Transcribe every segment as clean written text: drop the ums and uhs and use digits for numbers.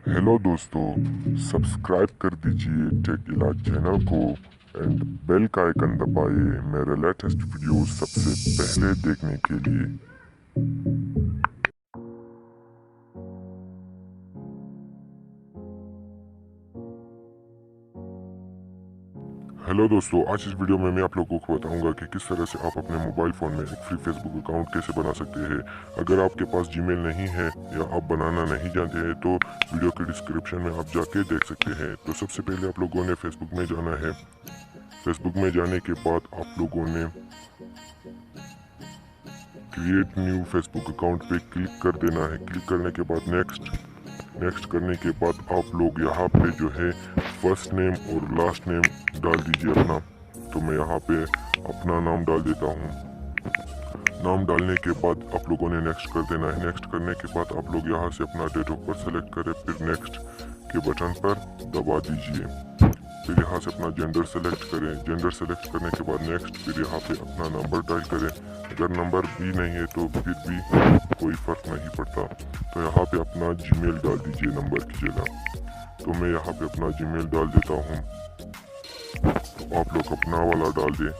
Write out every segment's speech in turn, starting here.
Hello दोस्तों, subscribe कर दीजिए टेकिला चैनल को एंड बेल का आइकन दबाइए मेरे लेटेस्ट वीडियो सबसे पहले देखने के लिए। हेलो दोस्तों, आज इस वीडियो में मैं आप लोगों को बताऊंगा कि किस तरह से आप अपने मोबाइल फ़ोन में एक फ्री फेसबुक अकाउंट कैसे बना सकते हैं। अगर आपके पास जीमेल नहीं है या आप बनाना नहीं जानते हैं तो वीडियो के डिस्क्रिप्शन में आप जाके देख सकते हैं। तो सबसे पहले आप लोगों ने फेसबुक में जाना है। फेसबुक में जाने के बाद आप लोगों ने क्रिएट न्यू फेसबुक अकाउंट पे क्लिक कर देना है। क्लिक करने के बाद नेक्स्ट करने के बाद आप लोग यहाँ पे जो है फर्स्ट नेम और लास्ट नेम डाल दीजिए अपना। तो मैं यहाँ पे अपना नाम डाल देता हूँ। नाम डालने के बाद आप लोगों ने नेक्स्ट कर देना है। नेक्स्ट करने के बाद आप लोग यहाँ से अपना डेट ऑफ बर्थ सेलेक्ट करें, फिर नेक्स्ट के बटन पर दबा दीजिए। फिर यहाँ से अपना जेंडर सेलेक्ट करें। जेंडर सेलेक्ट करने के बाद नेक्स्ट, फिर यहाँ पे अपना नंबर डायल करें। अगर नंबर भी नहीं है तो फिर भी कोई फ़र्क नहीं पड़ता। तो यहाँ पे अपना जीमेल डाल दीजिए नंबर की जगह। तो मैं यहाँ पे अपना जीमेल डाल देता हूँ, तो आप लोग अपना वाला डाल दें।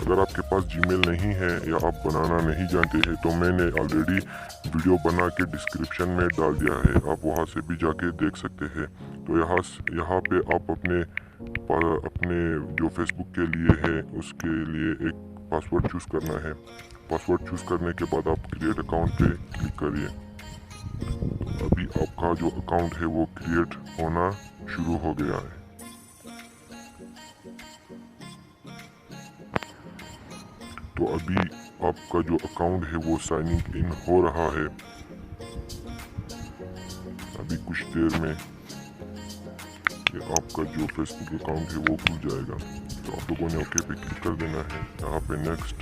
अगर आपके पास जीमेल नहीं है या आप बनाना नहीं जानते हैं तो मैंने ऑलरेडी वीडियो बना के डिस्क्रिप्शन में डाल दिया है, आप वहाँ से भी जाके देख सकते हैं। तो यहाँ पे आप अपने जो फेसबुक के लिए है उसके लिए एक पासवर्ड चूज़ करना है। पासवर्ड चूज़ करने के बाद आप क्रिएट अकाउंट पे क्लिक करिए। तो अभी आपका जो अकाउंट है वो क्रिएट होना शुरू हो गया है। तो अभी आपका जो अकाउंट है वो साइनिंग इन हो रहा है। अभी कुछ देर में आपका जो फेसबुक अकाउंट है वो खुल जाएगा। तो आप लोगों ने ओके पे क्लिक कर देना है। यहाँ पे नेक्स्ट,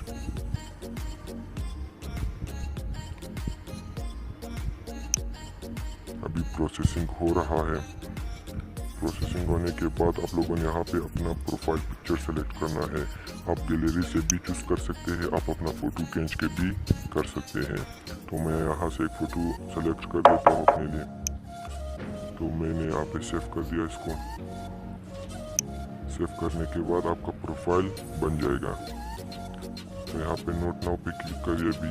अभी प्रोसेसिंग हो रहा है। प्रोसेसिंग होने के बाद आप लोगों ने यहाँ पे अपना प्रोफाइल पिक्चर सेलेक्ट करना है। आप गैलरी से भी चूज़ कर सकते हैं, आप अपना फ़ोटो खींच के भी कर सकते हैं। तो मैं यहाँ से एक फ़ोटो सेलेक्ट कर देता हूँ अपने लिए। तो मैंने यहाँ पे सेव कर दिया इसको। सेव करने के बाद आपका प्रोफाइल बन जाएगा। तो यहाँ पे नोट नाउ पे क्लिक करिए। अभी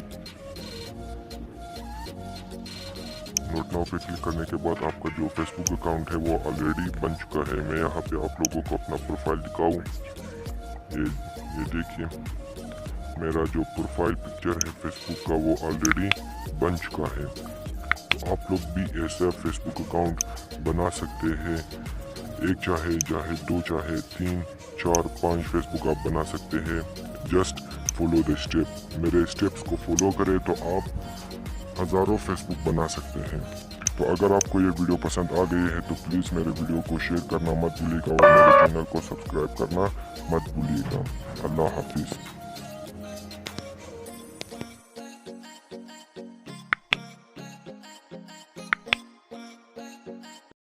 नोट नाउ पे क्लिक करने के बाद आपका जो फेसबुक अकाउंट है वो ऑलरेडी बन चुका है। मैं यहाँ पे आप लोगों को अपना प्रोफाइल दिखाऊँ। ये देखिए, मेरा जो प्रोफाइल पिक्चर है फेसबुक का वो ऑलरेडी बन चुका है। तो आप लोग भी ऐसा फेसबुक अकाउंट बना सकते हैं। एक चाहे 2 चाहे 3 4 5 फेसबुक आप बना सकते हैं। Just follow the step. मेरे स्टेप्स को फॉलो करें तो आप हज़ारों फेसबुक बना सकते हैं। तो अगर आपको ये वीडियो पसंद आ गई है तो प्लीज़ मेरे वीडियो को शेयर करना मत भूलिएगा और मेरे चैनल को सब्सक्राइब करना मत भूलिएगा। अल्लाह हाफिज़।